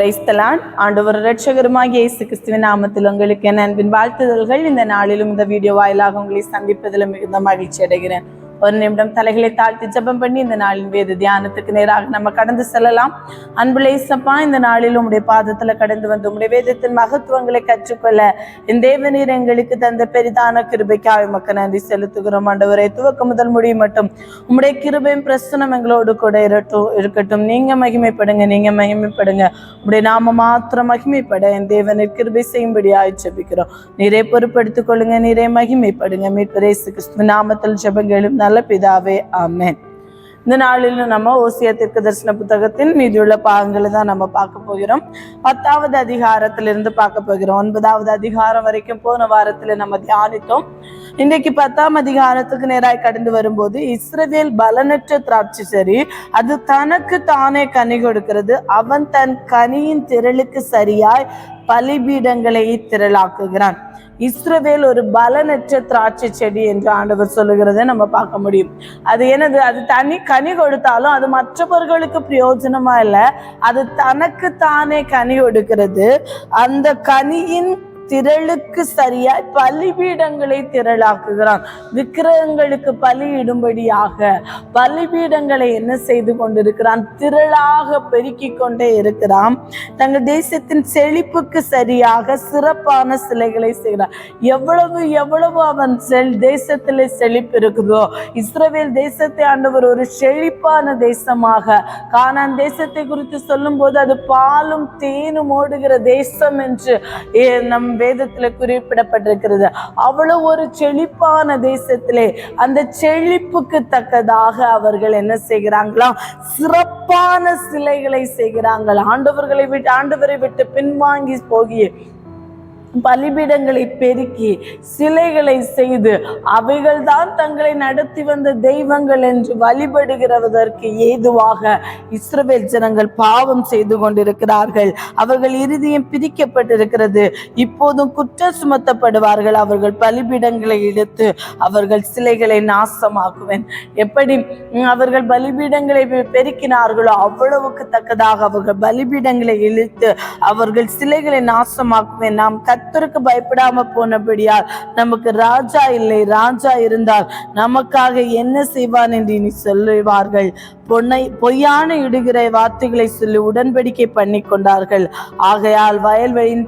Praise the Lord. ஆண்டவர் இரட்சகருமாகிய இயேசு கிறிஸ்துவின் நாமத்தில் உங்களுக்கு என் அன்பின் வாழ்த்துதல்கள். இந்த நாளிலும் இந்த வீடியோ வாயிலாக உங்களை சந்திப்பதில் மிகுந்த மகிழ்ச்சி அடைகிறேன். ஒரு நிமிடம் தலைகளை தாழ்த்தி ஜெபம் பண்ணி இந்த நாளின் வேத தியானத்துக்கு நேராக நம்ம கடந்து செல்லலாம். அன்புள்ள இயேசப்பா, இந்த நாளில் உம்முடைய பாதத்துல கடந்து வந்து உம்முடைய வேதத்தின் மகத்துவங்களை கற்றுக்கொள்ள இந்த தேவநீர் எங்களுக்கு தந்த பெரிதான கிருபைக்காக உமக்கு நன்றி செலுத்துகிறோம். ஆண்டவரே, துவக்கம் முதல் முடிவு மட்டும் உம்முடைய கிருபையும் பிரசனம் எங்களோடு கூட இருக்கட்டும். நீங்க மகிமைப்படுங்க. உம்முடைய நாம மாத்திரம் மகிமைப்பட என் தேவனின் கிருபை செய்யும்படியாய் ஜெபிக்கிறோம். நீரே பொறுப்படுத்திக் கொள்ளுங்க, நீரே மகிமைப்படுங்க. மீட்பர் இயேசு கிறிஸ்துவின் நாமத்தில் ஜெபங்களும் நல்ல பிதாவே, ஆமென். இந்த நாளில் நம்ம ஓசியா தீர்க்கதரிசன புத்தகத்தின் மீதியுள்ள பாகங்களை தான் நம்ம பார்க்க போகிறோம். 10வது அதிகாரத்திலிருந்து பார்க்க போகிறோம். 9வது அதிகாரம் வரைக்கும் போன வாரத்துல நம்ம தியானித்தோம். இன்றைக்கு 10ஆம் அதிகாரத்துக்கு நேராய் கடந்து வரும்போது, இஸ்ரவேல் பலனற்ற திராட்சை செடி, அது தனக்கு தானே கனி கொடுக்கிறது. அவன் தன் கனியின் திரளுக்கு சரியாய் பலிபீடங்களை திரளாக்குகிறான். இஸ்ரவேல் ஒரு பலனற்ற திராட்சை செடி என்று ஆண்டவர் சொல்லுகிறத நம்ம பார்க்க முடியும். அது என்னது? அது தனி கனி கொடுத்தாலும் அது மற்றவர்களுக்கு பிரயோஜனமா இல்லை, அது தனக்கு தானே கனி கொடுக்கிறது. அந்த கனியின் திரளுக்கு சரியாய் பலிபீடங்களை திரளாக்குகிறான். விக்கிரகங்களுக்கு பலியிடும்படியாக பலிபீடங்களை என்ன செய்து கொண்டிருக்கிறான்? திரளாக பெருக்கி கொண்டே இருக்கிறான். தங்கள் தேசத்தின் செழிப்புக்கு சரியாக சிறப்பான சிலைகளை செய்கிறான். எவ்வளவு அவன் தேசத்திலே செழிப்பு இருக்குதோ, இஸ்ரவேல் தேசத்தை ஆண்டவர் ஒரு செழிப்பான தேசமாக, கானான் தேசத்தை குறித்து சொல்லும் போது அது பாலும் தேனும் ஓடுகிற தேசம் என்று நம் வேதத்துல குறிப்பிடப்பட்டிருக்கிறது. அவ்வளவு ஒரு செழிப்பான தேசத்திலே அந்த செழிப்புக்கு தக்கதாக அவர்கள் என்ன செய்கிறாங்களாம்? சிறப்பான சிலைகளை செய்கிறார்கள். ஆண்டவரை விட்டு பின்வாங்கி போகி பலிபீடங்களை பெருக்கி சிலைகளை செய்து அவைகள் தான் தங்களை நடத்தி வந்த தெய்வங்கள் என்று வழிபடுகிறதற்கு ஏதுவாக இஸ்ரவேல் ஜனங்கள் பாவம் செய்து கொண்டிருக்கிறார்கள். அவர்கள் இருதயம் பிரிக்கப்பட்டிருக்கிறது. இப்போதும் குற்றம் சுமத்தப்படுவார்கள். அவர்கள் பலிபீடங்களை எடுத்து அவர்கள் சிலைகளை நாசமாக்குவேன். எப்படி அவர்கள் பலிபீடங்களை பெருக்கினார்களோ அவ்வளவுக்கு தக்கதாக அவர்கள் பலிபீடங்களை இழுத்து அவர்கள் சிலைகளை நாசமாக்குவேன். நாம் கர்த்தருக்கு பயப்படாம போனபடியால் நமக்கு ராஜா இல்லை, ராஜா இருந்தால் நமக்காக என்ன செய்வான் என்று இனி சொல்லுவார்கள். பொய்யான இடுகிற வார்த்தைகளை சொல்லி உடன்படிக்கை பண்ணி கொண்டார்கள். ஆகையால் வயல்வெளியின்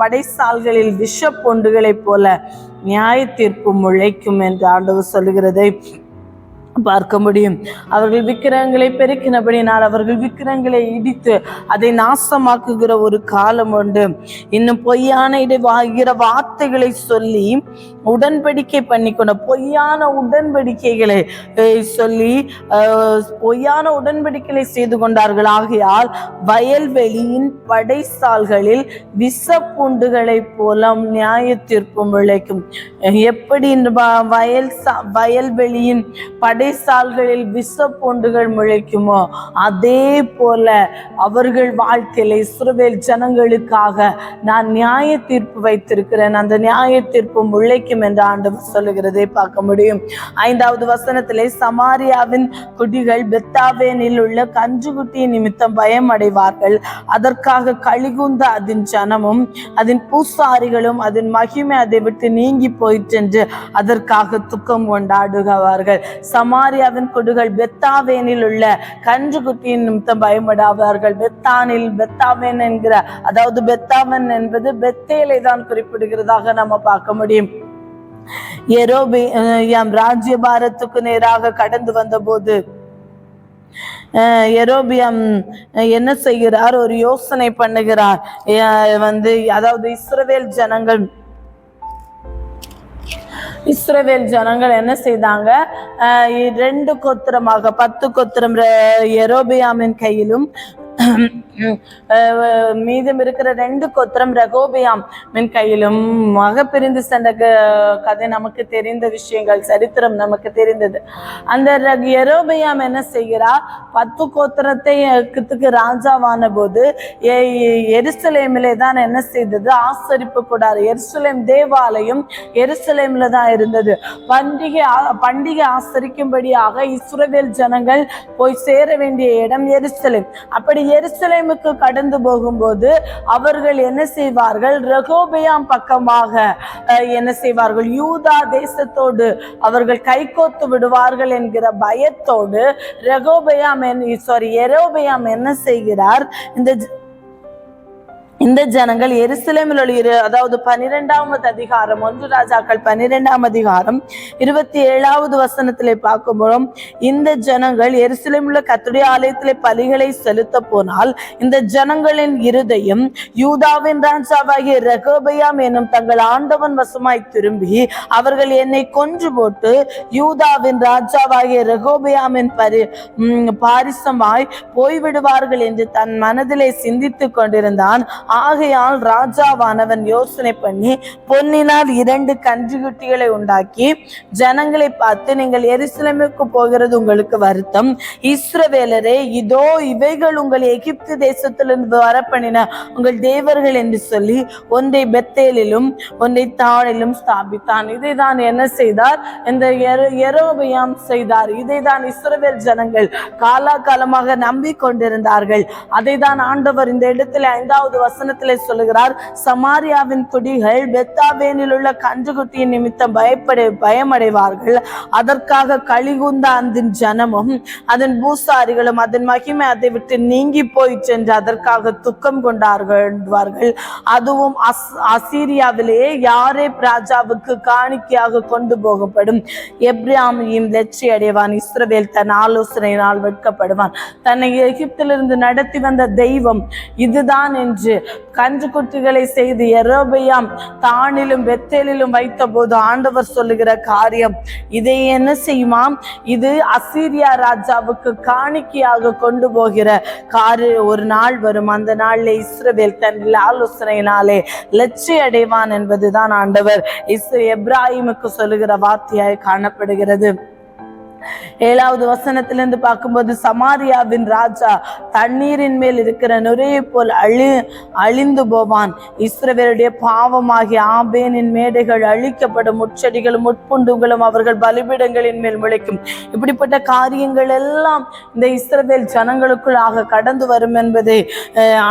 படைசால்களில் விஷ பொண்டுகளைப் போல நியாய தீர்ப்பு முளைக்கும் என்று ஆண்டவர் சொல்லுகிறதை பார்க்க முடியும். அவர்கள் விக்கிரகங்களை பெருக்கினபடினால் அவர்கள் விக்கிரகங்களை இடித்து அதை நாசமாக்குகிற ஒரு காலம் உண்டு. இன்னும் பொய்யான இடைவாகிற வார்த்தைகளை சொல்லி உடன்படிக்கை பண்ணிக்கொண்ட பொய்யான உடன்படிக்கைகளை சொல்லி பொய்யான உடன்படிக்கைகளை செய்து கொண்டார்கள். ஆகையால் வயல்வெளியின் படைசால்களில் விஷ பூண்டுகளை போல நியாய தீர்ப்பு விளைக்கும். எப்படி வயல்வெளியின் படைசால்களில் விஷ பூண்டுகள் முளைக்குமோ அதே போல அவர்கள் வாழ்க்கையில இஸ்ரவேல் ஜனங்களுக்காக நான் நியாய தீர்ப்பு வைத்திருக்கிறேன். அந்த நியாய தீர்ப்பு முளைக்கும் என்று ஆண்டவர் சொல்லுகிறதை பார்க்க முடியும். 5வது வசனத்திலே, சமாரியாவின் குடிகள் பெத்தாவேனில் உள்ள கன்றுக்குட்டியின் நிமித்தம் பயம் அடைவார்கள். அதற்காக கலிகுந்த அதன் ஜனமும் அதன் பூசாரிகளும் அதன் மகிமை அதை விட்டு நீங்கி போயிற்றென்று அதற்காக துக்கம் கொண்டாடுவார்கள். சமாரியாவின் குடிகள் பெத்தாவேனில் உள்ள கன்றுக்குட்டியின் நிமித்தம் பயமடைவார்கள். பெத்தாவேன் என்கிற, அதாவது பெத்தாவன் என்பது பெத்தேலை தான் குறிப்பிடுகிறதாக நம்ம பார்க்க முடியும். யெரொபெயாம் ராஜ்யபாரத்துக்கு நேராக கடந்து வந்த போது யெரொபெயாம் என்ன செய்கிறார்? ஒரு யோசனை பண்ணுகிறார். அதாவது இஸ்ரவேல் ஜனங்கள் என்ன செய்தாங்க? 2 கோத்திரமாக 10 கோத்திரம் யெரொபெயாமின் கையிலும் மீதம் இருக்கிற 2 கோத்திரம் ரெகோபெயாம் கையிலும் பிரிந்து சென்ற கதை நமக்கு தெரிந்த விஷயங்கள், சரித்திரம் நமக்கு தெரிந்தது. அந்த யெரொபெயாம் என்ன செய்கிறார்? 10 கோத்திரத்துக்கு ராஜாவான போது எருசலேமிலே தான் என்ன செய்தது? ஆசரிப்பு கூடாது. எருசலேம் தேவாலயம் எருசலேம்ல தான் இருந்தது. பண்டிகை ஆசரிக்கும்படியாக இஸ்ரவேல் ஜனங்கள் போய் சேர வேண்டிய இடம் எருசலேம். அப்படி எருசலேம் எருசலேமுக்கு கடந்து போகும்போது அவர்கள் என்ன செய்வார்கள்? ரெகோபெயாம் பக்கமாக என்ன செய்வார்கள்? யூதா தேசத்தோடு அவர்கள் கைகோத்து விடுவார்கள் என்கிற பயத்தோடு எரோபெயாம் என்ன செய்கிறார்? இந்த ஜனங்கள் எருசலேமில் உள்ள அதாவது 12வது அதிகாரம் 1 ராஜாக்கள் 12ஆம் அதிகாரம் 27வது வசனத்திலே பார்க்கும்போது, இந்த ஜனங்கள் எருசலேமில் உள்ள கர்த்தருடைய ஆலயத்திலே பலிகளை செலுத்த போனால் இந்த ஜனங்களின் இருதயம் யூதாவின் ராஜாவாகிய ரெகோபெயாம் என்னும் தங்கள் ஆண்டவன் வசமாய் திரும்பி அவர்கள் என்னை கொன்று போட்டு யூதாவின் ராஜாவாகிய ரெகோபெயாமின் பாரிசமாய் போய்விடுவார்கள் என்று தன் மனதிலே சிந்தித்துக் கொண்டிருந்தான். ஆகையால் ராஜாவானவன் யோசனை பண்ணி பொன்னினால் 2 கன்றுக்குட்டிகளை உண்டாக்கி ஜனங்களை பார்த்து, நீங்கள் எருசலேமுக்கு போகிறது உங்களுக்கு வருத்தம். இஸ்ரவேலரே, இதோ இவைகள் உங்கள் எகிப்து தேசத்திலிருந்து வரப்பண்ணின உங்கள் தேவர்கள் என்று சொல்லி ஒன்றை பெத்தேலிலும் ஒன்றை தாழிலும் ஸ்தாபித்தான். இதைதான் என்ன செய்தார்? இந்த யெரொபெயாம் செய்தார். இதைதான் இஸ்ரவேல் ஜனங்கள் காலாகாலமாக நம்பிக்கொண்டிருந்தார்கள். அதைதான் ஆண்டவர் இந்த இடத்துல 5வது வசனத்திலே சொல்லுகிறார். சமாரியாவின் குடிகள் பெத்தாவேனில் உள்ள கன்றுக்குட்டியின் நிமித்தம் பயமடைவார்கள். அதற்காக கலிகுந்த அந்த ஜனமும் அதன் பூசாரிகளும் அதன் மகிமை அதை விட்டு நீங்கி போய் சென்று அதற்காக துக்கம் கொண்டார்கள். அதுவும் அசீரியாவிலேயே யாரே ராஜாவுக்கு காணிக்கையாக கொண்டு போகப்படும். எப்ராயிம் லட்சி அடைவான். இஸ்ரவேல் தன் ஆலோசனையினால் வெட்கப்படுவான். தன்னை எகிப்திலிருந்து நடத்தி வந்த தெய்வம் இதுதான் என்று கன்றுக்குட்டிகளை செய்து யெரொபெயாம் தானிலும் பெத்தேலிலும் வைத்த போது ஆண்டவர் சொல்லுகிற காரியம் இதை என்ன செய்யுமாம்? இது அசீரியா ராஜாவுக்கு காணிக்கையாக கொண்டு போகிற ஒரு நாள் வரும். அந்த நாளிலே இஸ்ரவேல் தன் ஆலோசனையினாலே லட்சி அடைவான் என்பதுதான் ஆண்டவர் எப்ராயிமுக்கு சொல்லுகிற வார்த்தையாய் காணப்படுகிறது. 7வது வசனத்திலிருந்து பார்க்கும்போது, சமாரியாவின் ராஜா தண்ணீரின் மேல் இருக்கிற நுரையை போல் அழிந்து போவான். இஸ்ரவேலுடைய பாவமாகிய ஆபேனின் மேடைகள் அழிக்கப்படும். முட்செடிகளும் முட்புண்டுகளும் அவர்கள் பலிபீடங்களின் மேல் முளைக்கும். இப்படிப்பட்ட காரியங்கள் எல்லாம் இந்த இஸ்ரவேல் ஜனங்களுக்குள்ளாக கடந்து வரும் என்பதை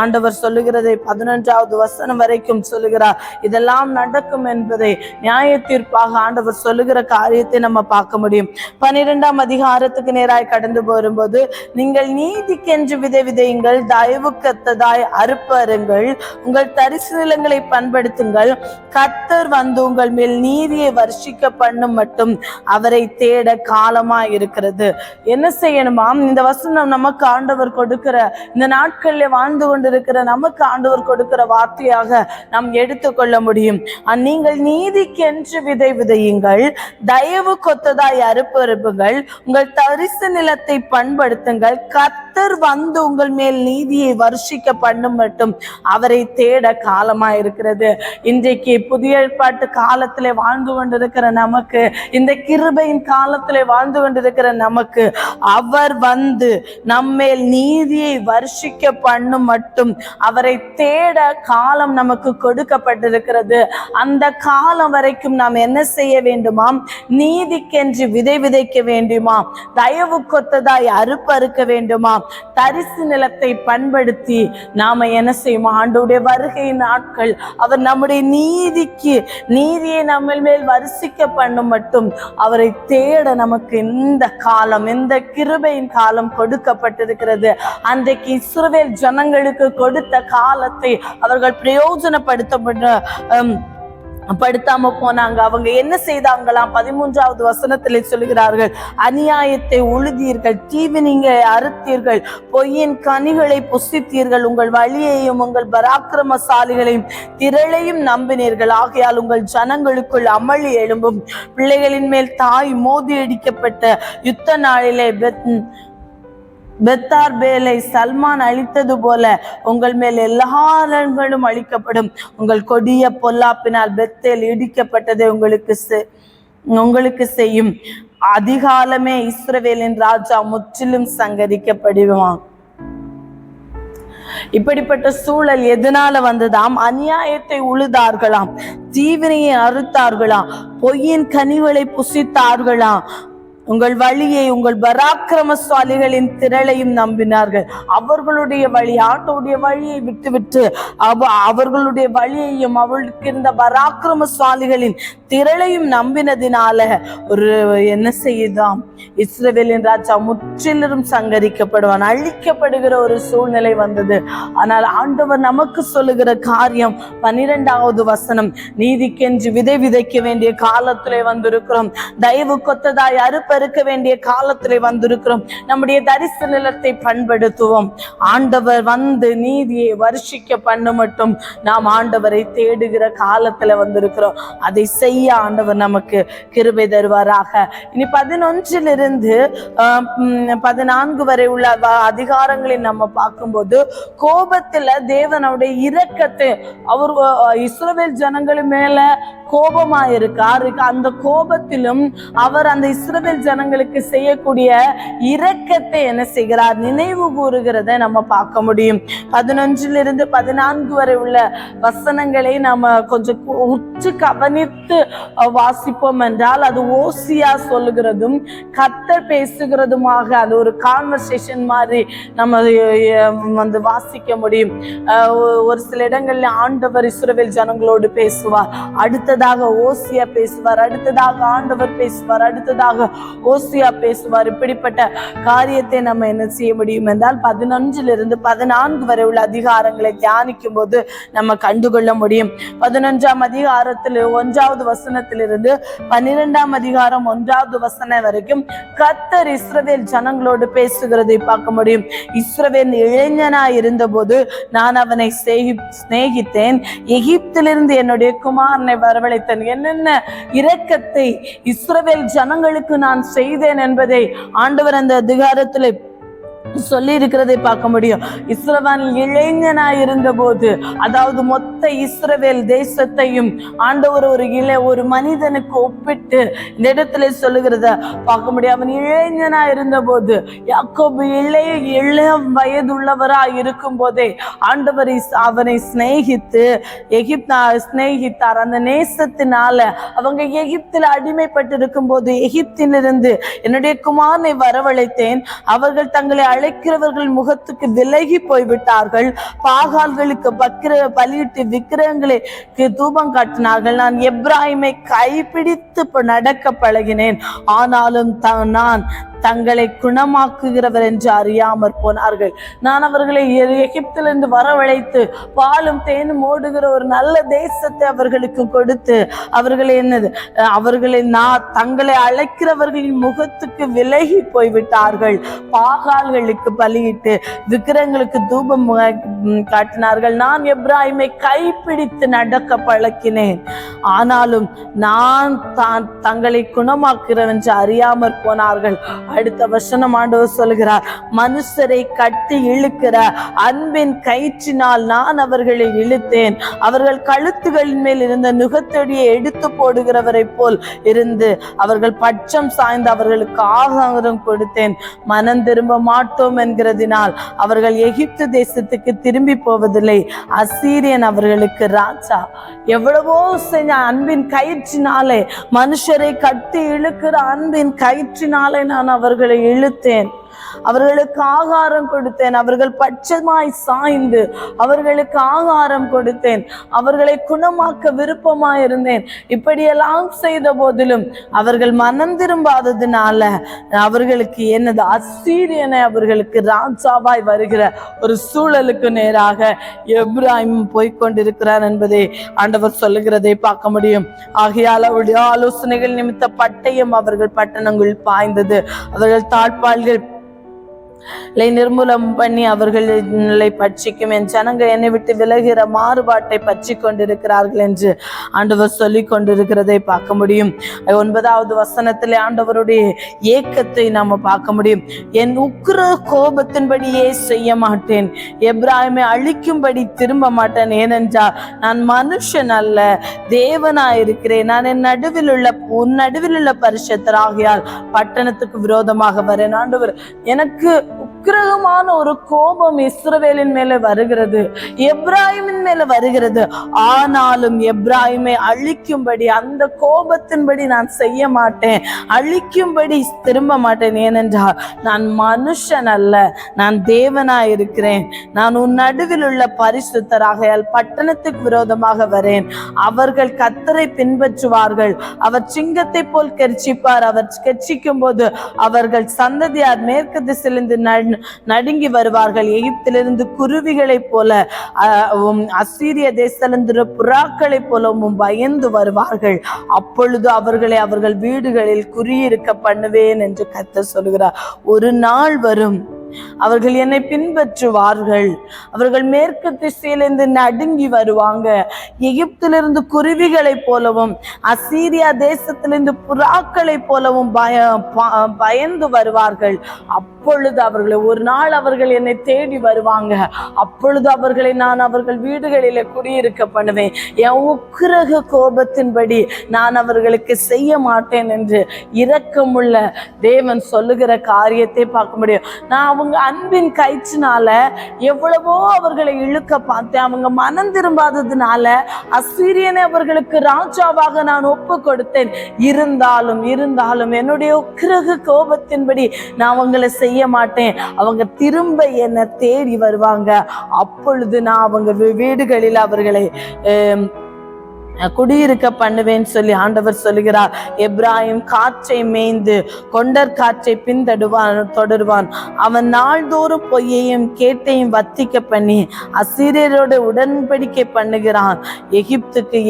ஆண்டவர் சொல்லுகிறதை 11வது வசனம் வரைக்கும் சொல்லுகிறார். இதெல்லாம் நடக்கும் என்பதை நியாய தீர்ப்பாக ஆண்டவர் சொல்லுகிற காரியத்தை நம்ம பார்க்க முடியும். 12ஆம் அதிகாரத்துக்கு நேராய் கடந்து வரும்போது, நீங்கள் நீதிக்கென்று விதையுங்கள், தயவுக்கத்ததாய் அறுப்பருங்கள், உங்கள் தரிசு நிலங்களை பண்படுத்துங்கள், கர்த்தர் வந்து உங்கள் மேல் நீதியை வர்ஷிக்க பண்ணும் மட்டும் அவரை தேட காலமாய் இருக்கிறது. என்ன செய்யணுமாம்? இந்த வசனம் நமக்கு ஆண்டவர் கொடுக்கிற, இந்த நாட்களில் வாழ்ந்து கொண்டிருக்கிற நமக்கு ஆண்டவர் கொடுக்கிற வார்த்தையாக நாம் எடுத்துக்கொள்ள முடியும். நீங்கள் நீதிக்கென்று விதையுங்கள், தயவு கொத்ததாய் அறுப்பருப்புங்கள், உங்கள் தரிசு நிலத்தை பண்படுத்துங்கள், கர்த்தர் வந்து உங்கள் மேல் நீதியை வர்ஷிக்க பண்ணும் மட்டும் அவரை தேட காலமாய் இருக்கிறது. இன்றைக்கு புதிய ஏற்பாட்டு காலத்திலே வாழ்ந்து கொண்டிருக்கிற நமக்கு, இந்த கிருபையின் காலத்திலே வாழ்ந்து கொண்டிருக்கிற நமக்கு, அவர் வந்து நம்மேல் நீதியை வர்ஷிக்க பண்ணும் மட்டும் அவரை தேட காலம் நமக்கு கொடுக்கப்பட்டிருக்கிறது. அந்த காலம் வரைக்கும் நாம் என்ன செய்ய வேண்டுமாம்? நீதிக்கென்று விதைக்க வேண்டுமா? தயவு கொத்ததாய் அறுக்க வேண்டுமா? தரிசு நிலத்தை பண்படுத்தி நாம என்ன செய்யுமா? ஆண்டவருடைய வருகை நாட்கள் அவர் நம்முடைய நீதியை நம்ம மேல் வரிசிக்க பண்ணும் மட்டும் அவரை தேட நமக்கு இந்த காலம், இந்த கிருபையின் காலம் கொடுக்கப்பட்டிருக்கிறது. அன்றைக்கு இஸ்ரவேல் ஜனங்களுக்கு கொடுத்த காலத்தை அவர்கள் பிரயோஜனப்படுத்தாம போனாங்க. அவங்க என்ன செய்தாங்களாம்? 13வது வசனத்திலே சொல்லுகிறார்கள், அநியாயத்தை உழுதீர்கள், தீவினிங்களை அறுத்தீர்கள், பொய்யின் கனிகளை புசித்தீர்கள், உங்கள் வழியையும் உங்கள் பராக்கிரமசாலிகளையும் திரளையும் நம்பினீர்கள். ஆகையால் உங்கள் ஜனங்களுக்குள் அமளி எழும்பும். பிள்ளைகளின் மேல் தாய் மோதி அடிக்கப்பட்ட யுத்த நாளிலே பெத்தார்பேலை சல்மான் அழித்தது போல உங்கள் மேல் எல்லா நலன்களும் அழிக்கப்படும். உங்கள் கொடிய பொல்லாப்பினால் பெத்தேல் இடிக்கப்பட்டதை உங்களுக்கு செய்யும். அதிகாலமே இஸ்ரவேலின் ராஜா முற்றிலும் சங்கரிக்கப்படுவான். இப்படிப்பட்ட சூழல் எதனால வந்ததாம்? அநியாயத்தை உழுதார்களாம், தீவினையை அறுத்தார்களாம், பொய்யின் கனிகளை புசித்தார்களாம், உங்கள் வழியை உங்கள் பராக்கிரமசாலிகளின் திரளையும் நம்பினார்கள். அவர்களுடைய வழி, ஆண்டவருடைய வழியை விட்டுவிட்டு அவர்களுடைய வழியையும் அவர்களுக்கு இருந்த பராக்கிரமசாலிகளின் திரளையும் நம்பினதினால ஒரு என்ன செய்யுதாம், இஸ்ரவேலின் ராஜா முற்றிலும் சங்கரிக்கப்படுவான், அழிக்கப்படுகிற ஒரு சூழ்நிலை வந்தது. ஆனால் ஆண்டவர் நமக்கு சொல்லுகிற காரியம் 12வது வசனம், நீதிக்கென்று விதை விதைக்க வேண்டிய காலத்திலே வந்திருக்கிறோம், தயவு கொத்ததாய் அறுப்பறுக்க வேண்டிய காலத்திலே வந்திருக்கிறோம். நம்முடைய தரிசு நிலத்தை பண்படுத்துவோம். ஆண்டவர் வந்து நீதியை வருஷிக்க பண்ண மட்டும் நாம் ஆண்டவரை தேடுகிற காலத்துல வந்திருக்கிறோம். அதை செய்ய ஆண்டவர் நமக்கு கிருபை தருவாராக. இனி 11 14 வரை உள்ள அதிகாரங்களை நம்ம பார்க்கும்போது, கோபத்துல தேவனுடைய இரக்கத்தை, அவர் இஸ்ரவேல் ஜனங்கள் மேல கோபமாயிருக்கார். அந்த கோபத்திலும் அவர் அந்த இஸ்ரவேல் ஜனங்களுக்கு செய்யக்கூடிய இரக்கத்தை என்ன செய்கிறார், நினைவு கூறுகிறத நம்ம பார்க்க முடியும். 11 14 வரை உள்ள வசனங்களை நம்ம கொஞ்சம் உற்று கவனித்து வாசிப்போம் என்றால், அது ஓசியா சொல்லுகிறதும் கர்த்தர் பேசுகிறதுமாக அது ஒரு கான்வர்சேஷன் மாதிரி நம்ம வந்து வாசிக்க முடியும். ஒரு சில இடங்கள்ல ஆண்டவர் இஸ்ரவேல் ஜனங்களோடு பேசுவார், அடுத்ததாக ஓசியா பேசுவார், அடுத்ததாக ஆண்டவர் பேசுவார், அடுத்ததாக ஓசியா பேசுவார். இப்படிப்பட்ட காரியத்தை நம்ம என்ன செய்ய முடியும் என்றால் 11 14 வரை உள்ள அதிகாரங்களை தியானிக்கும் போது நம்ம கண்டுகொள்ள முடியும். 11ஆம் அதிகாரத்தில் 1வது வசனத்திலிருந்து 12ஆம் அதிகாரம் 1வது வசனம் வரைக்கும் கர்த்தர் இஸ்ரவேல் ஜனங்களோடு பேசுகிறதை பார்க்க முடியும். இஸ்ரவேல் இளைஞனாய் இருந்தபோது நான் அவனை சிநேகித்தேன், எகிப்திலிருந்து என்னுடைய குமாரனை வரவழைத்தேன். என்னென்ன இரக்கத்தை இஸ்ரவேல் ஜனங்களுக்கு நான் செய்தேன் என்பதை ஆண்டவர் அந்த அதிகாரத்தில் சொல்லி இருக்கிறதை பார்க்க முடியும். இஸ்ரவேல் இளைஞனாய் இருந்த போது, அதாவது மொத்த இஸ்ரவேல் தேசத்தையும் ஆண்டவர் ஒரு மனிதனுக்கு ஒப்பிட்டு இந்த இடத்துல சொல்லுகிறத பார்க்க முடியும். அவன் இளைஞனாய் இருந்த போது, யாக்கோபு இளம் வயதுள்ளவராய் இருக்கும் போதே ஆண்டவர் அவனை சிநேகித்து சிநேகித்தார். அந்த நேசத்தினால அவங்க எகிப்தில் அடிமைப்பட்டு இருக்கும் போது, எகிப்திலிருந்து என்னுடைய குமாரனை வரவழைத்தேன், அவர்கள் தங்களை அழைக்கிறவர்கள் முகத்துக்கு விலகி போய்விட்டார்கள், பாகால்களுக்கு பலியிட்டு விக்கிரகங்களுக்கு தூபம் காட்டினார்கள். நான் எப்ராயிமை கைப்பிடித்து நடக்க பழகினேன், ஆனாலும் நான் தங்களை குணமாக்குகிறவர் என்று அறியாமற் போனார்கள். நான் அவர்களை எகிப்திலிருந்து வரவழைத்து பாலும் தேனும் ஓடுகிற ஒரு நல்ல தேசத்தை அவர்களுக்கு கொடுத்து அவர்களை தங்களை அழைக்கிறவர்களின் முகத்துக்கு விலகி போய்விட்டார்கள், பாகால்களுக்கு பலியிட்டு விக்கிரகங்களுக்கு தூபம் காட்டினார்கள். நான் எப்ராயிமை கைப்பிடித்து நடக்க பழக்கினேன், ஆனாலும் நான் தங்களை குணமாக்குகிறவர் என்று அறியாமற் போனார்கள். அடுத்த வசனம் ஆண்டவர் சொல்கிறார், மனுஷரை கட்டி இழுக்கிற அன்பின் கயிற்றினால் நான் அவர்களை இழுத்தேன், அவர்கள் கழுத்துகளின் மேல் இருந்த நுகத்தடியை எடுத்து போடுகிறவரை போல் இருந்து அவர்கள் பட்சம் சாய்ந்து அவர்களுக்கு ஆகாரம் கொடுத்தேன். மனம் திரும்ப மாட்டோம் என்கிறதினால் அவர்கள் எகிப்து தேசத்துக்கு திரும்பி போவதில்லை, அசீரியன் அவர்களுக்கு ராஜா. எவ்வளவோ செஞ்ச அன்பின் கயிற்றினாலே, மனுஷரை கட்டி இழுக்கிற அன்பின் கயிற்றினாலே நான் அவர்களை இழுத்தேன், அவர்களுக்கு ஆகாரம் கொடுத்தேன், அவர்கள் பட்சமாய் சாய்ந்து அவர்களுக்கு ஆகாரம் கொடுத்தேன், அவர்களை குணமாக்க விருப்பமாய் இருந்தேன். இப்படியெல்லாம் செய்த போதிலும் அவர்கள் மனம் திரும்பாததுனால அவர்களுக்கு என்னது, அசீரியனை அவர்களுக்கு ராஜாவாய் வருகிற ஒரு சூழலுக்கு நேராக எப்ராயிம் போய்கொண்டிருக்கிறார் என்பதை ஆண்டவர் சொல்லுகிறதை பார்க்க முடியும். ஆகையால் அவருடைய ஆலோசனைகள் நிமித்த பட்டயம் அவர்கள் பட்டணங்கள் பாய்ந்தது, அவர்கள் தாழ்பாள்கள் நிர்மூலம் பண்ணி அவர்களை பட்சிக்கும். என் ஜனங்க என்னை விட்டு விலகிற மாறுபாட்டை பற்றி கொண்டிருக்கிறார்கள் என்று ஆண்டவர் சொல்லி கொண்டிருக்கிறதை பார்க்க முடியும். 9வது வசனத்திலே ஆண்டவருடைய ஏக்கத்தை நாம பார்க்க முடியும். என் உக்கிர கோபத்தின்படியே செய்ய மாட்டேன், எப்ராயிமை அழிக்கும்படி திரும்ப மாட்டேன், ஏனென்றால் நான் மனுஷன் அல்ல, தேவனாயிருக்கிறேன். நான் உன் நடுவில் உள்ள பரிசுத்தர் ஆகையால் பட்டணத்துக்கு விரோதமாக வரேன். ஆண்டவர் எனக்கு உக்கிரகமான ஒரு கோபம் இஸ்ரவேலின் மேல வருகிறது, எப்ராயிமின் மேல வருகிறது. ஆனாலும் எப்ராயிமை அழிக்கும்படி, அந்த கோபத்தின்படி நான் செய்ய மாட்டேன், அழிக்கும்படி திரும்ப மாட்டேன். ஏனென்றால் நான் மனுஷன் அல்ல, நான் தேவனாய் இருக்கிறேன். நான் உன் நடுவில் உள்ள பரிசுத்தராகையால் பட்டணத்துக்கு விரோதமாக வரேன். அவர்கள் கர்த்தரை பின்பற்றுவார்கள். அவர் சிங்கத்தை போல் கெர்ச்சிப்பார். அவர் கெர்ச்சிக்கும் போது அவர்கள் சந்ததியார் மேற்கு திசையிலிருந்து நடுங்கி வருவார்கள். எகிப்திலிருந்து குருவிகளை போல, அசீரிய தேசத்திலிருந்து புறாக்களை போலவும் பயந்து வருவார்கள். அப்பொழுது அவர்களை அவர்கள் வீடுகளில் குறியிருக்க பண்ணுவேன் என்று கர்த்தர் சொல்கிறார். ஒரு நாள் வரும், அவர்கள் என்னை பின்பற்றுவார்கள். அவர்கள் மேற்கு திசையிலிருந்து நடுங்கி வருவாங்க. எகிப்திலிருந்து குருவிகளை போலவும் அசீரியா தேசத்திலிருந்து புறாக்களை போலவும் பயந்து வருவார்கள். அப்பொழுது அவர்களை ஒரு நாள் அவர்கள் என்னை தேடி வருவாங்க. அப்பொழுது அவர்களை நான் அவர்கள் வீடுகளிலே குடியிருக்க பண்ணுவேன். என் உக்கிரக கோபத்தின்படி நான் அவர்களுக்கு செய்ய மாட்டேன் என்று இரக்கமுள்ள தேவன் சொல்லுகிற காரியத்தை பார்க்க முடியும். நான் அவங்க அன்பின் கயிற்றினால எவ்வளவோ அவர்களை இழுக்க பார்த்தேன். அவங்க மனம் திரும்பாததுனால அசீரியனை அவர்களுக்கு ராஜாவாக நான் ஒப்பு கொடுத்தேன். இருந்தாலும் என்னுடைய உக்கிரக கோபத்தின்படி நான் அவங்களை செய்ய மாட்டேன். அவங்க திரும்ப என்னை தேடி வருவாங்க. அப்பொழுது நான் அவங்க வீடுகளில் அவர்களை குடியிருக்க பண்ணுவேன்னு சொல்லி ஆண்டவர் சொல்லுகிறார். எப்ராயிம் காற்றை மேய்ந்து கொண்டர் காற்றை தொடருவான். அவன் நாள்தோறும் பொய்யையும் கேட்டையும் வத்திக்க பண்ணி அசீரியரோட உடன்படிக்கை பண்ணுகிறான். எகிப்துக்கு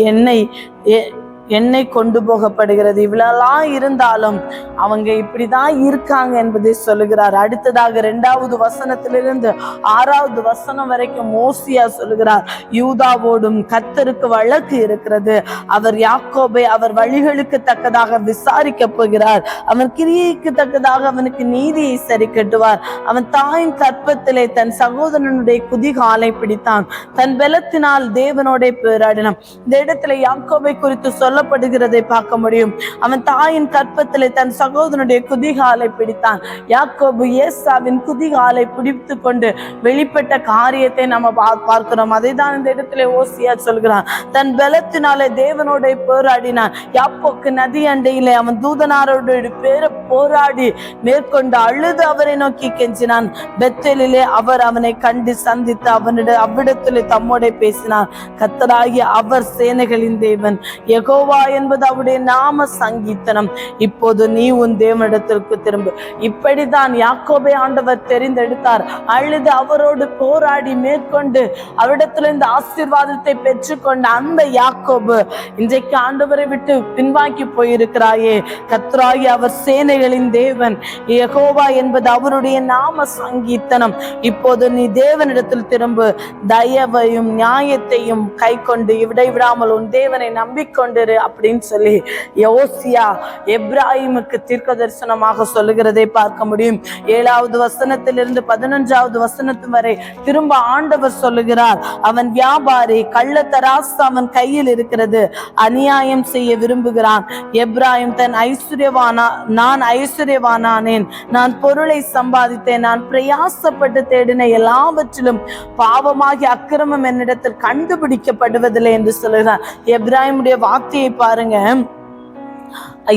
எண்ணெய் கொண்டு போகப்படுகிறது. இவ்வளவுலாம் இருந்தாலும் அவங்க இப்படிதான் இருக்காங்க என்பதை சொல்லுகிறார். அடுத்ததாக 2வது வசனத்திலிருந்து 6வது வசனம் வரைக்கும் ஓசியா சொல்லுகிறார். யூதாவோடும் கர்த்தருக்கு வழக்கு இருக்கிறது. அவர் யாக்கோபை அவர் வழிகளுக்கு தக்கதாக விசாரிக்க போகிறார். அவன் கிரியைக்கு தக்கதாக அவனுக்கு நீதியை சரி கட்டுவார். அவன் தாயின் கற்பத்திலே தன் சகோதரனுடைய குதிகாலை பிடித்தான். தன் பலத்தினால் தேவனோட போராடினான். இந்த இடத்துல யாக்கோபை குறித்து சொல்லப்படுகிறதை பார்க்க முடியும். அவன் தாயின் கற்பத்திலே தன் சகோதரனுடைய குதிகாலை பிடித்தான். யாக்கோபு ஏசாவின் குதிகாலை பிடித்து கொண்டு வெளிப்பட்ட காரியத்தை நம்ம பார்க்கிறோம். அதை தான் இந்த இடத்துல ஓசியா சொல்கிறான். தன் பலத்தினாலே தேவனோட போராடினான். யாப்போக்கு நதி அண்டையிலே அவன் தூதனாரோட பேரை போராடி மேற்கொண்டு அழுது அவரை நோக்கி கெஞ்சினான். பெத்தேலிலே அவர் அவனை கண்டு சந்தித்து அவ்விடத்திலே தம்மோட பேசினார். கர்த்தராகிய அவர் சேனைகளின் தேவன், யெகோவா என்பது அவருடைய நாம சங்கீதனம். இப்போது நீ உன் தேவனிடத்திற்கு திரும்பு. இப்படிதான் யாக்கோபை ஆண்டவர் தெரிந்தெடுத்தார். அழுது அவரோடு போராடி மேற்கொண்டு அவரிடத்திலிருந்து ஆசீர்வாதத்தை பெற்றுக்கொண்ட அந்த யாக்கோபு இன்றைக்கு ஆண்டவரை விட்டு பின்வாங்கி போயிருக்கிறாயே. கர்த்தராகிய அவர் சேனைகளின் தேவன், யெகோவா என்பது அவருடைய நாம சங்கீதனம். இப்போது நீ தேவனிடத்தில் திரும்பு. தயவையும் நியாயத்தையும் கை கொண்டு விடாமல் உன் தேவனை நம்பிக்கொண்டிரு அப்படின்னு சொல்லி யோசியா எப்ராயிமுக்கு தீர்க்க தரிசனமாக சொல்லுகிறதை பார்க்க முடியும். 7வது வசனத்திலிருந்து 11வது வசனத்து வரை திரும்ப ஆண்டவர் சொல்லுகிறார். அவன் வியாபாரி, கள்ளத்தராசு அவன் கையில் இருக்கிறது, அநியாயம் செய்ய விரும்புகிறான். எப்ராயிம் நான் ஐஸ்வர்யவானானேன், நான் பொருளை சம்பாதித்தேன், நான் பிரயாசப்பட்டு தேடின எல்லாவற்றிலும் பாவமாகி அக்கிரமம் என்னிடத்தில் கண்டுபிடிக்கப்படுவதில்லை என்று சொல்லுகிறான். எப்ராயிமுடைய வார்த்தையை பாருங்க.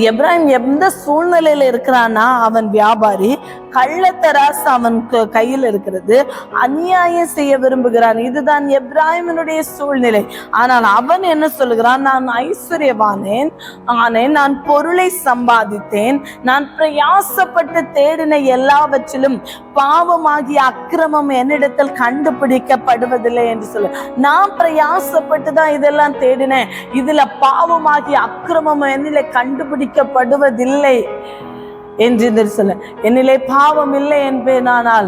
எப்ராயிம் எந்த சூழ்நிலையில இருக்கிறான்னா, அவன் வியாபாரி, கள்ளத்தராசு அவன் கையில் இருக்கிறது, அநியாயம் செய்ய விரும்புகிறான். இதுதான் எப்ராயிமினுடைய சூழ்நிலை. ஆனால் அவன் என்ன சொல்லுகிறான்? நான் ஐஸ்வர்யவானேன், நான் பொருளை சம்பாதித்தேன், நான் பிரயாசப்பட்டு தேடின எல்லாவற்றிலும் பாவமாகிய அக்கிரமம் என்னிடத்தில் கண்டுபிடிக்கப்படுவதில்லை என்று சொல்லு. நான் பிரயாசப்பட்டு தான் இதெல்லாம் தேடினேன், இதுல பாவமாகிய அக்கிரமம் என்னில கண்டுபிடிக்கப்படுவதில்லை என்று சொல்ல. என்னிலே பாவம் இல்லை என்பேனானால்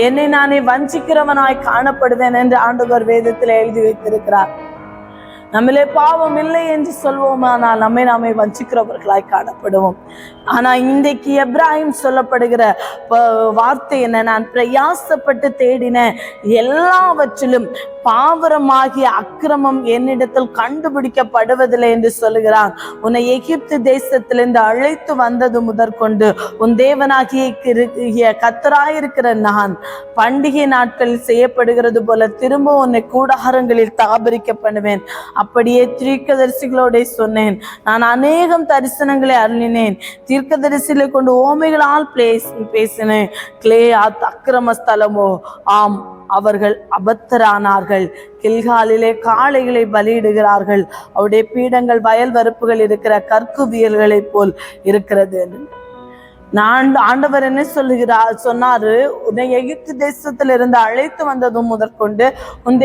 என்னை நானே வஞ்சிக்கிறவனாய் காணப்படுவேன் என்று ஆண்டவர் வேதத்தில் எழுதி வைத்திருக்கிறார். நம்மளே பாவம் இல்லை என்று சொல்வோமானால் நாமே வஞ்சிக்கிறவர்களாய் காணப்படுவோம். ஆனா இன்றைக்கு எப்ராஹிம் சொல்லப்படுகிற வார்த்தை என்ன? நான் பிரயாசப்பட்டு தேடின எல்லாவற்றிலும் பாவரமாகிய அக்கிரமம் என்னிடத்தில் கண்டுபிடிக்கப்படுவதில்லை என்று சொல்லுகிறான். உன்னை எகிப்து தேசத்திலிருந்து அழைத்து வந்தது முதற்கொண்டு உன் தேவனாகிய கர்த்தராயிருக்கிற நான் பண்டிகை நாட்களில் செய்யப்படுகிறது போல திரும்ப உன்னை கூடாரங்களில் தாபரிக்க பண்ணுவேன். அப்படியே தீர்க்கதரிசிகளோட சொன்னேன். நான் அநேகம் தரிசனங்களை அருளினேன். தீர்க்கதரிசிகளை கொண்டு ஓமைகளால் பேசினேன். கிலேயாத் அக்கிரம ஸ்தலமோ, ஆம் அவர்கள் அபத்தரானார்கள். கில்காலிலே காளைகளை பலியிடுகிறார்கள். அவருடைய பீடங்கள் வயல் வரப்புகள் இருக்கிற கற்குவியல்களை போல் இருக்கிறது. ஆண்டவர் என்ன சொன்னாரு? உன்னை எகிப்து தேசத்திலிருந்து அழைத்து வந்ததும் முதற்கொண்டு உன்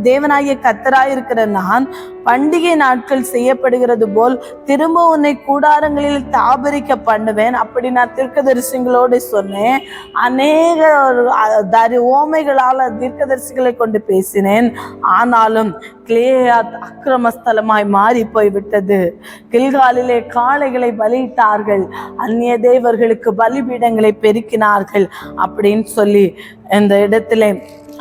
தேவனாகிய கர்த்தராயிருக்கிற நான் பண்டிகை நாட்கள் செய்யப்படுகிறது போல் திரும்ப உன்னை கூடாரங்களில் தாபரிக்க பண்ணுவேன். அப்படி நான் தீர்க்கதரிசிகளோடு சொன்னேன். அநேக ஓமைகளால் தீர்க்கதரிசிகளை கொண்டு பேசினேன். ஆனாலும் கிலேயாத் அக்கிரமஸ்தலமாய் மாறி போய்விட்டது. கில்காலிலே காளைகளை பலியிட்டார்கள். அந்நிய தேவர்களுக்கு பலிபீடங்களை பெருக்கினார்கள் அப்படின்னு சொல்லி இந்த இடத்திலே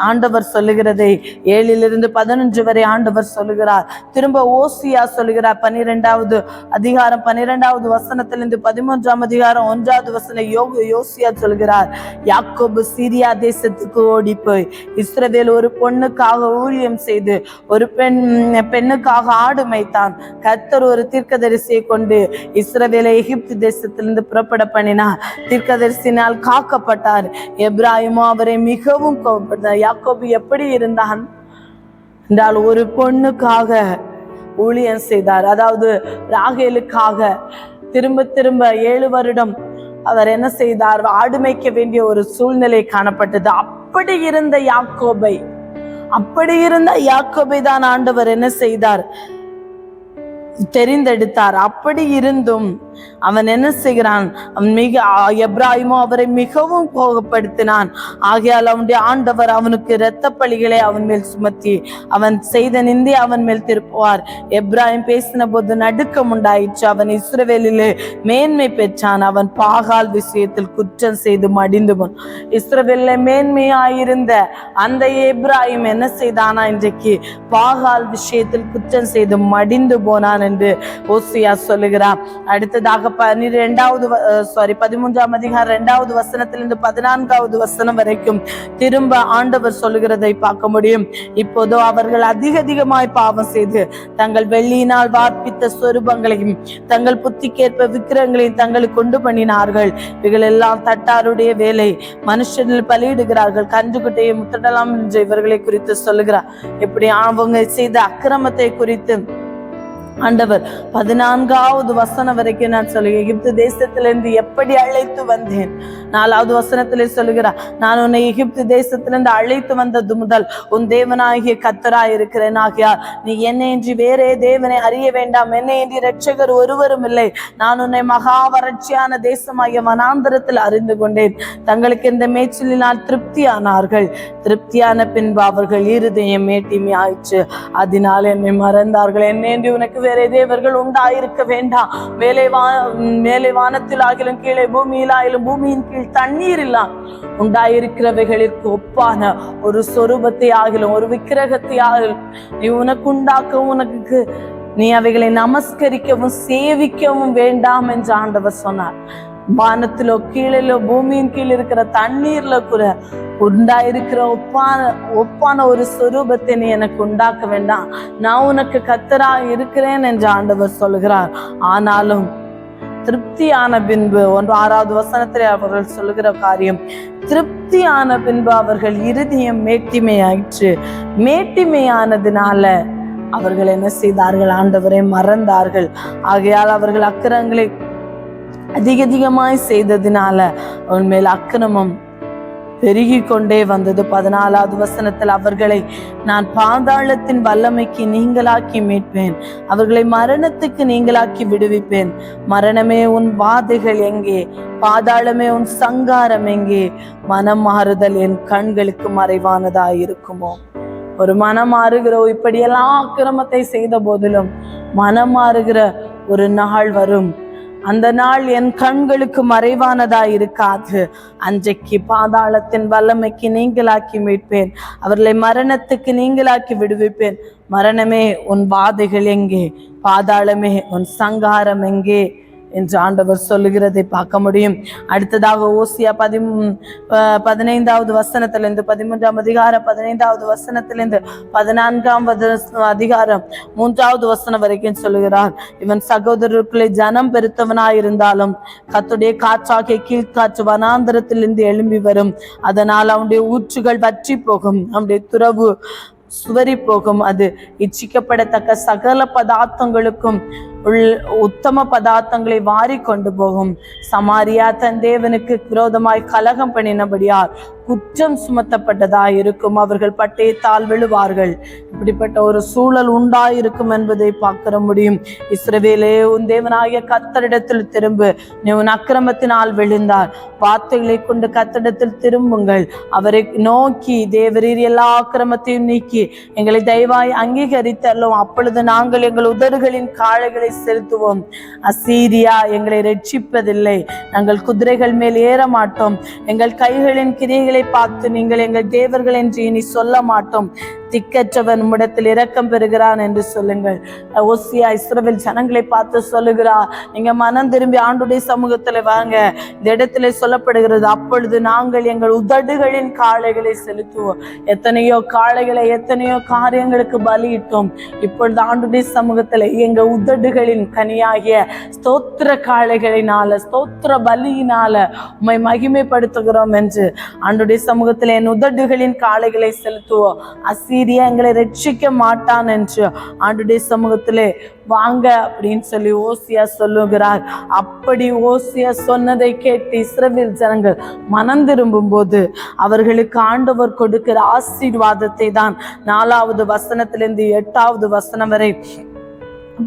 ஆண்டவர் சொல்லுகிறதை 7-11 வரை ஆண்டவர் சொல்லுகிறார். திரும்ப ஓசியா சொல்லுகிறார் 12வது அதிகாரம் 12வது வசனத்திலிருந்து 13ஆம் அதிகாரம் 1வது வசனம் யோசியா சொல்கிறார். யாக்கோபு சீரியா தேசத்துக்கு ஓடி போய் இஸ்ரவேல் ஒரு பொண்ணுக்காக ஊழியம் செய்து ஒரு பெண்ணுக்காக ஆடு மேய்த்தான். கர்த்தர் ஒரு தீர்க்கதரிசியை கொண்டு இஸ்ரவேலை எகிப்து தேசத்திலிருந்து புறப்பட பண்ணினார். தீர்க்கதரிசினால் காக்கப்பட்டார். எப்ராஹிமோ அவரை மிகவும் கோபப்பட்டார். யாக்கோபு எப்படி இருந்தான் என்றால் ஒரு பொண்ணுக்காக ஊழியம் செய்தார். அதாவது ராகேலுக்காக திரும்ப 7 வருடம் அவர் என்ன செய்தார்? ஆடு மேய்க்க வேண்டிய ஒரு சூழ்நிலை காணப்பட்டது. அப்படி இருந்த யாக்கோபை தான் ஆண்டவர் என்ன செய்தார்? தெரிந்தெடுத்தார். அப்படி இருந்தும் அவன் என்ன செய்கிறான்? எப்ராஹிமோ அவரை மிகவும் கோபப்படுத்தினான். ஆகையால் அவனுடைய ஆண்டவர் அவனுக்கு இரத்த பழிகளை அவன் மேல் சுமத்தி அவன் செய்த நிந்தை அவன் மேல் திருப்புவார். எப்ராஹிம் பேசின போது நடுக்கம் உண்டாயிற்று. அவன் இஸ்ரவேலிலே மேன்மை பெற்றான். அவன் பாகால் விஷயத்தில் குற்றம் செய்து மடிந்து போன். இஸ்ரவேலிலே மேன்மையாயிருந்த அந்த எப்ராஹிம் என்ன செய்தானா? இன்றைக்கு பாகால் விஷயத்தில் குற்றம் செய்து மடிந்து போனான் என்று ஓசியா சொல்லுகிறார். அடுத்ததாக 13ஆம் அதிகாரம் 2வது வசனத்திலிருந்து 14வது வசனம் வரைக்கும் திரும்ப ஆண்டவர் சொல்லுகிறதை பார்க்க முடியும். இப்போதோ அவர்கள் அதிகமாய் பாவம் செய்து தங்கள் வெள்ளியினால் வார்ப்பித்த சொரூபங்களையும் தங்கள் புத்திக்கேற்ப விக்கிரங்களையும் தங்களுக்கு கொண்டு பண்ணினார்கள். இவர்கள் எல்லாம் தட்டாருடைய வேலை. மனுஷனில் பலியிடுகிறார்கள். கன்றுக்குட்டையை முத்தடலாம் என்று இவர்களை குறித்து சொல்லுகிறார். இப்படி அவங்க செய்த அக்கிரமத்தை குறித்து ஆண்டவர் 14வது வசனம் வரைக்கும் நான் சொல்லுகிறேன். எகிப்து தேசத்திலிருந்து எப்படி அழைத்து வந்தேன்? 4வது வசனத்திலே சொல்லுகிறார். நான் உன்னை எகிப்து தேசத்திலிருந்து அழைத்து வந்தது முதல் உன் தேவனாகிய கர்த்தராய் இருக்கிறேன். ஆகையால் நீ என்னை இன்றி வேறே தேவனை அறிய வேண்டாம். என்னை இன்றி இரட்சகர் ஒருவரும் இல்லை. நான் உன்னை மகா வறட்சியான தேசமாகிய வனாந்தரத்தில் அறிந்து கொண்டேன். தங்களுக்கு இந்த மேய்ச்சலினால் திருப்தியானார்கள். திருப்தியான பின்பு அவர்கள் இருதயம் மேட்டிமை ஆயிற்று. அதனால் என்னை மறந்தார்கள். என்னை உனக்கு வேற தேவர்கள் உண்டாயிருக்க வேண்டாம். மேலே வானத்தில் ஆகிலும் கீழே பூமியில் ஆகிலும் பூமியின் கீழ் தண்ணீர் இல்ல உண்டாயிருக்கிறவைகளுக்கு ஒப்பான ஒரு சொரூபத்தை ஆகிலும் ஒரு விக்கிரகத்தை ஆகிலும் நீ உனக்கு உண்டாக்கவும் உனக்கு நீ அவைகளை நமஸ்கரிக்கவும் சேவிக்கவும் வேண்டாம் என்று ஆண்டவர் சொன்னார். வானத்திலோ கீழிலோ பூமியின் கீழ் இருக்கிற தண்ணீர்ல கூட உண்டாயிருக்கிற ஒப்பான ஒரு சொரூபத்தை நீ எனக்கு உண்டாக்க வேண்டாம். நான் உனக்கு கர்த்தரா இருக்கிறேன் என்று ஆண்டவர் சொல்கிறார். ஆனாலும் திருப்தியான பின்பு 6வது வசனத்திலே அவர்கள் சொல்லுகிற காரியம், திருப்தியான பின்பு அவர்கள் இருதயம் மேட்டிமையாயிற்று. மேட்டிமையானதுனால அவர்கள் என்ன செய்தார்கள்? ஆண்டவரை மறந்தார்கள். ஆகையால் அவர்கள் அக்கிரங்களை அதிகமாய் செய்ததினால அவன் மேல் அக்கிரமம் பெருகி கொண்டே வந்தது. 14வது வசனத்தில் அவர்களை நான் பாதாளத்தின் வல்லமைக்கு நீங்களாக்கி மீட்பேன். அவர்களை மரணத்துக்கு நீங்களாக்கி விடுவிப்பேன். மரணமே உன் வாதைகள் எங்கே? பாதாளமே உன் சங்காரம் எங்கே? மனம் மாறுதல் என் கண்களுக்கு மறைவானதாயிருக்குமோ? ஒரு மனம் மாறுகிற இப்படியெல்லாம் அக்கிரமத்தை செய்த போதிலும் மனம் மாறுகிற ஒரு நாள் வரும். அந்த நாள் என் கண்களுக்கு மறைவானதா இருக்காது. அன்றைக்கு பாதாளத்தின் வல்லமைக்கு நீங்களாக்கி மீட்பேன். அவர்களை மரணத்துக்கு நீங்களாக்கி விடுவிப்பேன். மரணமே உன் வாதைகள் எங்கே? பாதாளமே உன் சங்காரம் எங்கே என்று ஆண்டவர் சொல்லுகிறதை பார்க்க முடியும். அடுத்ததாக ஓசியா 15வது வசனத்திலிருந்து 13ஆம் அதிகாரம் 15வது வசனத்திலிருந்து 14ஆம் அதிகாரம் 3வது வசனம் வரைக்கும் சொல்லுகிறார். இவன் சகோதரருக்குள்ளே ஜனம் பெருத்தவனாயிருந்தாலும் கர்த்தருடைய காற்றாகிய கீழ்காற்று வனாந்தரத்திலிருந்து எழும்பி வரும். அதனால் அவனுடைய ஊற்றுகள் வற்றி போகும், அவனுடைய துறவு சுவரி போகும். அது இச்சிக்கப்படத்தக்க சகல பதார்த்தங்களுக்கும் உத்தம பதார்த்தங்களை வாரி கொண்டு போகும். சமாரியா தன் தேவனுக்கு விரோதமாய் கலகம் பண்ணினபடியால் குற்றம் சுமத்தப்பட்டதாய் இருக்கும். அவர்கள் பட்டயத்தால் விழுவார்கள். இப்படிப்பட்ட ஒரு சூழல் உண்டாயிருக்கும் என்பதை பார்க்க முடியும். இஸ்ரவேலே, உன் தேவனாகிய கர்த்தரிடத்தில் திரும்பு, நீ உன் அக்கிரமத்தினால் விழுந்தார். வார்த்தைகளை கொண்டு கர்த்தரிடத்தில் திரும்புங்கள். அவரை நோக்கி, தேவரீர் எல்லா அக்கிரமத்தையும் நீக்கி எங்களை தயவாய் அங்கீகரித்தள்ளும். அப்பொழுது நாங்கள் எங்கள் உதடுகளின் காளைகளை செலுத்துவோம். அசீரியா எங்களை ரட்சிப்பதில்லை. நாங்கள் குதிரைகள் மேல் ஏற மாட்டோம். எங்கள் கைகளின் கிரியைகளை பார்த்து நீங்கள் எங்கள் தேவர்கள் என்று இனி சொல்ல மாட்டோம். திக்கற்றவன் உம்மிடத்தில் இரக்கம் பெறுகிறான் என்று சொல்லுங்கள். ஓசியா இஸ்ரவேல் ஜனங்களை பார்த்து சொல்லுகிறார், நீங்க மனம் திரும்பி ஆண்டுடைய சமூகத்துல வாங்க. இந்த இடத்துல சொல்லப்படுகிறது, அப்பொழுது நாங்கள் எங்கள் உதடுகளின் காளைகளை செலுத்துவோம். எத்தனையோ காளைகளை எத்தனையோ காரியங்களுக்கு பலியிட்டோம். இப்பொழுது ஆண்டுடைய சமூகத்துல எங்க உதடுகளின் கனியாகிய ஸ்தோத்திர காளைகளினால, ஸ்தோத்திர பலியினால உம்மை மகிமைப்படுத்துகிறோம் என்று ஆண்டுடைய சமூகத்துல என் உதடுகளின் காளைகளை செலுத்துவோம். அசீரியா எங்களை ரட்சிக்க மாட்டான் என்று ஆண்டுடைய சமூகத்திலே வாங்க அப்படின்னு சொல்லி ஓசியா சொல்லுகிறார். அப்படி ஓசியா சொன்னதை கேட்டு இஸ்ரவேல் ஜனங்கள் மனம் திரும்பும் போது அவர்களுக்கு ஆண்டவர் கொடுக்கிற ஆசீர்வாதத்தை தான் 4வது வசனத்திலிருந்து 8வது வசனம் வரை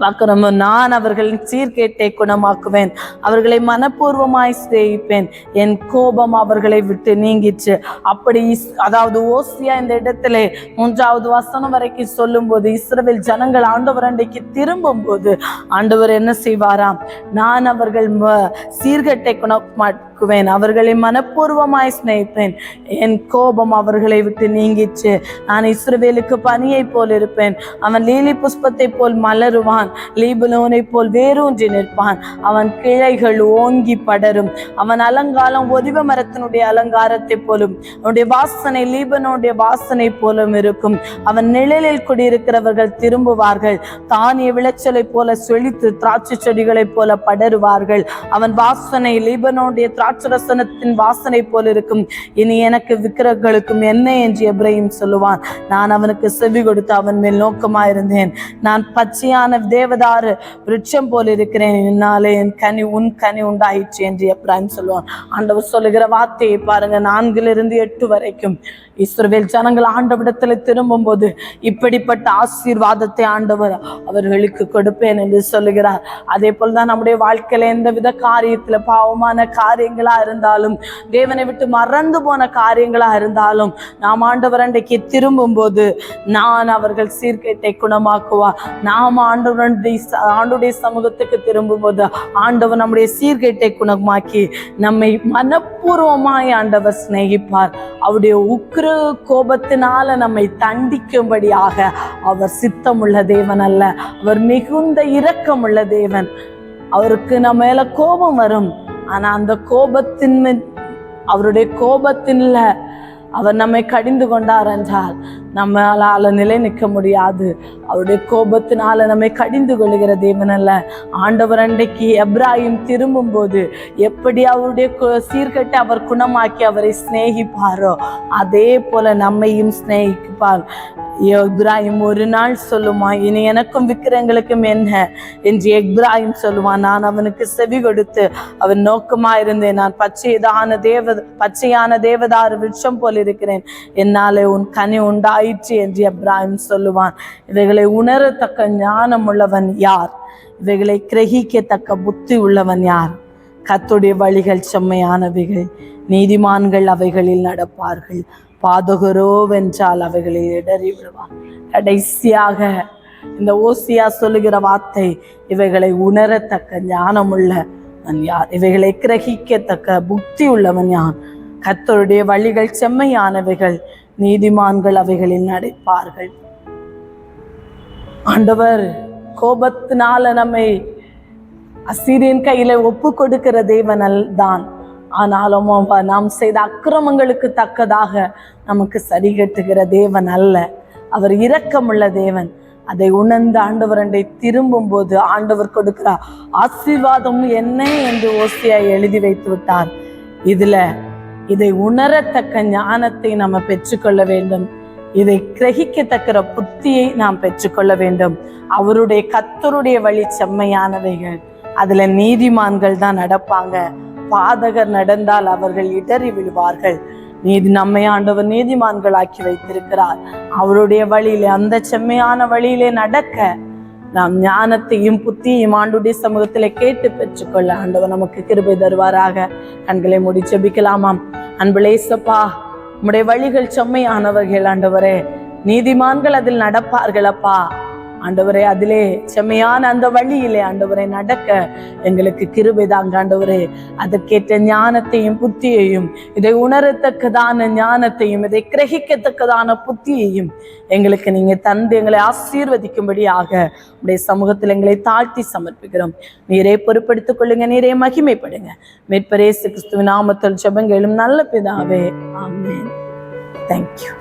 பார்க்கிறோம். நான் அவர்களின் சீர்கேட்டை குணமாக்குவேன், அவர்களை மனப்பூர்வமாய் சேவிப்பேன், என் கோபம் அவர்களை விட்டு நீங்கிச்சு. அப்படி அதாவது ஓசியா இந்த இடத்துல 3வது வசனம் வரைக்கும் சொல்லும் போது இஸ்ரவேல் ஜனங்கள் ஆண்டவர் அண்டைக்கு திரும்பும் போது ஆண்டவர் என்ன செய்வாராம்? நான் அவர்கள் சீர்கேட்டை குணமாக்குவேன், அவர்களை மனப்பூர்வமாய் சிநேகிப்பேன், என் கோபம் அவர்களை விட்டு நீங்கிச்சு. நான் இஸ்ரவேலுக்கு பனியை போல் இருப்பேன், அவன் லீலி புஷ்பத்தை போல் மலருவான், லீபனோனை போல் வேரூன்றி நிற்பான், அவன் கிளைகள் ஓங்கி படரும், அவன் அலங்காரம் ஒலிவ மரத்தினுடைய அலங்காரத்தை போலும், அவனுடைய வாசனை லீபனோடைய வாசனை போலும் இருக்கும். அவன் நிழலில் குடியிருக்கிறவர்கள் திரும்புவார்கள், தானிய விளைச்சலை போல செழித்து திராட்சை செடிகளை போல படருவார்கள். அவன் வாசனை லீபனோடைய திராட்சரசனத்தின் வாசனை போல இருக்கும். இனி எனக்கு விக்கிரகங்களுக்கும் என்ன என்று எப்ராஹிம் சொல்லுவான். நான் அவனுக்கு செவி கொடுத்து அவன் மேல் நோக்கமாயிருந்தேன். நான் பச்சையான தேவதாரு விருட்சம் போல் இருக்கிறேன், என்னாலே என் கனி உன் கனி உண்டாயிற்று என்று எப்ராஹிம் சொல்லுவான். ஆண்டவர் சொல்லுகிற வார்த்தையை பாருங்க. 4லிருந்து 8 வரைக்கும் இஸ்ரவேல் ஜனங்கள் ஆண்டவரிடத்துல திரும்பும் போது இப்படிப்பட்ட ஆசீர்வாதத்தை ஆண்டவர் அவர்களுக்கு கொடுப்பேன் என்று சொல்லுகிறார். அதே போல்தான் நம்முடைய வாழ்க்கையில எந்தவித காரியத்துல பாவமான காரியங்களா இருந்தாலும், தேவனை விட்டு மறந்து போன காரியங்களா இருந்தாலும், நாம் ஆண்டவர் அண்டைக்கு திரும்பும் போது நான் அவர்கள் சீர்கேட்டை குணமாக்குவார். நாம் ஆண்டுடைய சமூகத்துக்கு திரும்பும் போது ஆண்டவர் நம்முடைய சீர்கேட்டை குணமாக்கி நம்மை மனப்பூர்வமாய் ஆண்டவர் சிநேகிப்பார். அவருடைய உக்கிர கோபத்தினால நம்மை தண்டிக்கும்படியாக அவர் சித்தமுள்ள தேவன் அல்ல, அவர் மிகுந்த இரக்கமுள்ள தேவன். அவருக்கு நம்ம மேல கோபம் வரும், ஆனா அந்த அவருடைய கோபத்தின்ல அவர் நம்மை கடிந்து கொண்டார் என்றால் நம்மளால நிலை நிற்க முடியாது. அவருடைய கோபத்தினால நம்மை கடிந்து கொள்ளுகிற தேவன் அல்ல. ஆண்டவர் அண்டைக்கு எப்ராஹிம் திரும்பும் போது எப்படி அவருடைய சீர்கட்டை அவர் குணமாக்கி அவரை சிநேகிப்பாரோ அதே போல நம்மையும் சிநேகிப்பார். எப்ராஹிம் ஒரு நாள் சொல்லுமா, இனி எனக்கும் விக்கிரங்களுக்கும் என்ன என்று எப்ராஹிம் சொல்லுவான். நான் அவனுக்கு செவி கொடுத்து அவன் நோக்கமா இருந்தேன். நான் பச்சையான தேவதாரு விருட்சம் போல் இருக்கிறேன், என்னாலே உன் கனி உண்டாயிற்று என்று எப்ராஹிம் சொல்லுவான். இவைகளை உணரத்தக்க ஞானம் உள்ளவன் யார்? இவைகளை கிரகிக்கத்தக்க புத்தி உள்ளவன் யார்? கர்த்தருடைய வழிகள் செம்மையானவைகள், நீதிமான்கள் அவைகளில் நடப்பார்கள். பாதகரோ வென்றால் அவைகளை இடறி விடுவார். கடைசியாக இந்த ஓசியா சொல்லுகிற வார்த்தை, இவைகளை உணரத்தக்க ஞானமுள்ளவன் யார்? இவைகளை கிரகிக்கத்தக்க புத்தி உள்ளவன் யார்? கர்த்தருடைய வழிகள் செம்மையானவைகள், நீதிமான்கள் அவைகளில் நடப்பார்கள். ஆண்டவர் கோபத்தினால நம்மை அசீரியன் கையில ஒப்பு கொடுக்கிற தேவன் தான். ஆனாலும் நாம் செய்த அக்கிரமங்களுக்கு தக்கதாக நமக்கு சரி கட்டுகிற தேவன் அல்ல. அவர் இரக்கமுள்ள தேவன். அதை உணர்ந்து ஆண்டவர் அண்டை திரும்பும் போது ஆண்டவர் கொடுக்கிற ஆசீர்வாதம் என்ன என்று ஓசியா எழுதி வைத்து விட்டார். இதை உணரத்தக்க ஞானத்தை நம்ம பெற்றுக்கொள்ள வேண்டும். இதை கிரகிக்கத்தக்க புத்தியை நாம் பெற்றுக்கொள்ள வேண்டும். அவருடைய கர்த்தருடைய வழி செம்மையானவைகள், அதுல நீதிமான்கள் தான் நடப்பாங்க. பாதகர் நடந்தால் அவர்கள் இடறி விழுவார்கள். நம்மை ஆண்டவர் நீதிமான்கள் ஆக்கி வைத்திருக்கிறார். அவருடைய வழியிலே, அந்த செம்மையான வழியிலே நடக்க நாம் ஞானத்தையும் புத்தியையும் ஆண்டுடைய சமூகத்திலே கேட்டு பெற்றுக்கொள்ள ஆண்டவர் நமக்கு கிருபை தருவாராக. கண்களை மூடி ஜெபிக்கலாமாம். அன்புலே இயேசுப்பா, உம்முடைய வழிகள் செம்மையானவர்கள் ஆண்டவரே, நீதிமான்கள் அதில் நடப்பார்கள் அப்பா. ஆண்டவரே, அதிலே செம்மையான அந்த வழியிலே ஆண்டவரை நடக்க எங்களுக்கு கிருபை தாங்க ஆண்டவரே. அதற்கேற்ற ஞானத்தையும் புத்தியையும், இதை உணரத்தக்கதான ஞானத்தையும், இதை கிரகிக்கத்தக்கதான புத்தியையும் எங்களுக்கு நீங்க தந்து எங்களை ஆசீர்வதிக்கும்படியாக உடைய சமூகத்தில் எங்களை தாழ்த்தி சமர்ப்பிக்கிறோம். நீரே பொறுப்படுத்திக் கொள்ளுங்க, நீரே மகிமைப்படுங்க. மீட்பர் இயேசு கிறிஸ்துவின் நாமத்தில் ஜெபங்களும் நல்ல பிதாவே, ஆமென். தேங்க்யூ.